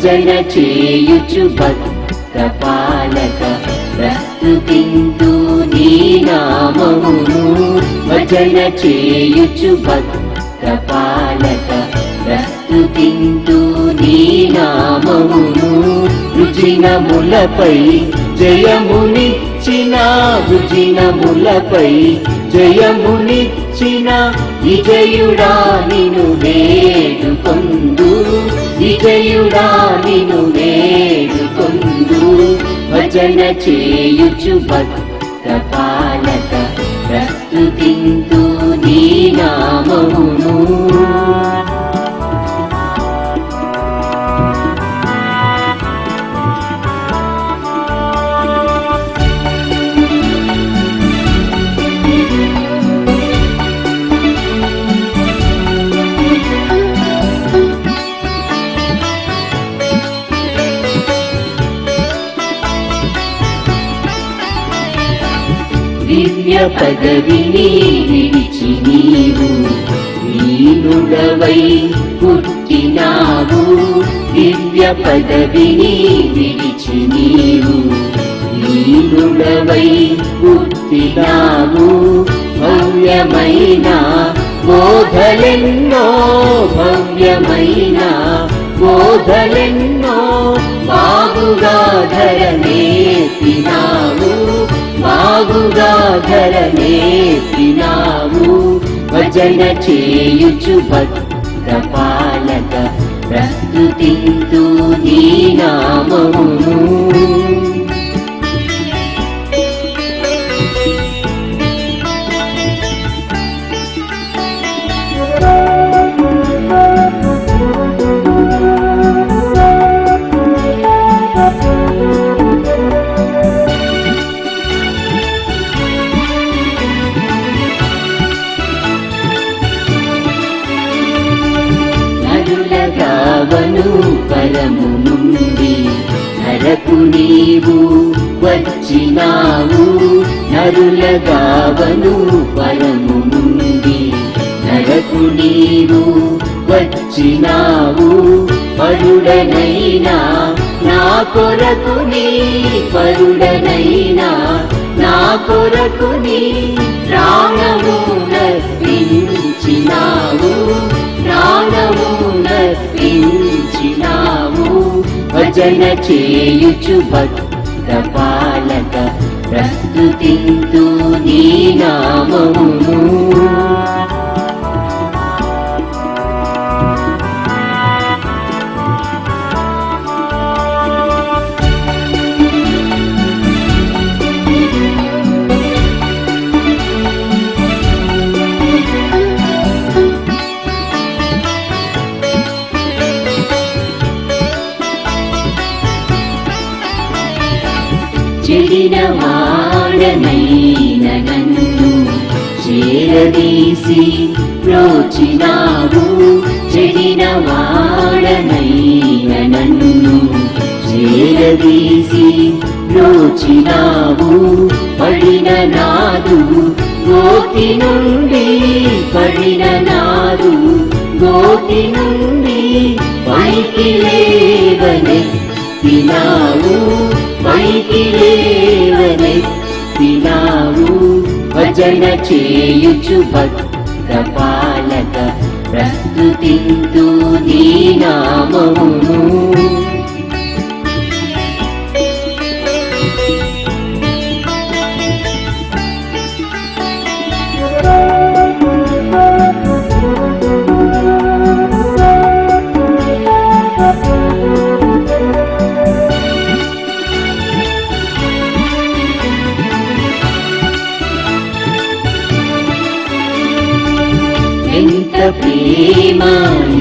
భజన చేయుచు భక్త పాలక ప్రస్తుతింతు నీ నామమును భజన చేయుచు భక్త పాలక ప్రస్తుతింతు నీ నామమును రుజినములపై జయమునిచ్చిన రుజినములపై జయమునిచ్చిన విజయుడా నిను వేడుకొందు విజయుడా నిను వేడుకొందు భజన చేయుచు భక్త పాలక ప్రస్తుతింతు నీ నామమును దివ్య పదవిని విడిచి నీవు దీనుడవై పుట్టినావు దివ్య పదవిని విడిచి నీవు దీనుడవై పుట్టినావు భవ్యమైన బోధలెన్నో భవ్యమైన బోధలెన్నో బాగుగా ధరనేర్పినావు బాగుగా ధరనేర్పినావు భజన చేయుచు భక్త పాలక ప్రస్తుతింతు నీ నామమును గావను పరము నుండి నరకు నీవు వచ్చినావు నరుల గావను పరము నుండి నరకు నీవు వచ్చినావు పరుడనైనా నా కొరకు నీ పరుడనైనా నా కొరకు నీ ప్రాణము నర్పించినావు ప్రాణము నర్పించినావు భజన చేయుచు భక్త పాలక ప్రస్తుతింతు నీ నామమును చెడిన వాడనైన నన్ను చేరదీసి ప్రోచినావు చెడిన వాడనైన నన్ను చేరదీసి ప్రోచినావు పడిన నాదు గోతి నుండి పడిన నాదు గోతి నుండి పైకి లేవనెత్తినావు పైకి లేవనెత్తినావు భజన చేయుచు భక్త పాలక ప్రస్తుతింతు నీ నామమును ఎంత ప్రేమ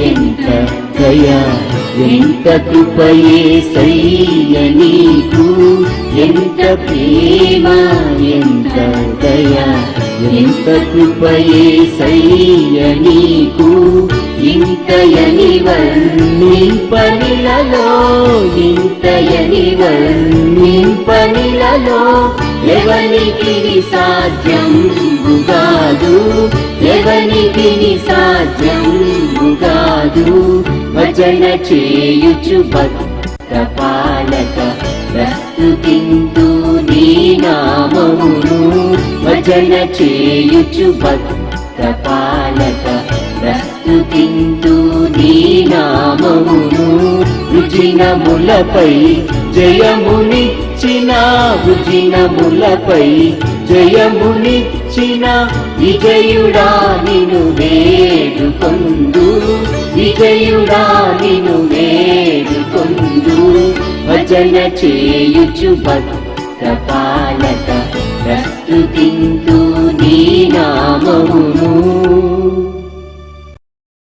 ఎంత దయ ఎంత కృపయేసయ్య నీకు ఎంత ప్రేమ ఎంత దయ ఎంత కృపయేసయ్య నీకు ఇంతయని వర్ణింపనిలలో ఇంతయని వర్ణింపనిలలో ఎవనికి సాధ్యంబుగాదు ఎవనికి సాధ్యంబుగాదు భజన చేయుచు భక్త పాలక ప్రస్తుతింతు నీ నామమును భజన చేయుచు భక్త పాలక ప్రస్తుతింతు నీ నామమును రుజినములపై జయమునిచ్చిన రుజినములపై జయమునిచ్చిన విజయుడా నిను వేడుకొందు విజయుడా నిను వేడుకొందు భజన చేయుచు భక్త పాలక ప్రస్తుతింతు నీ నామమును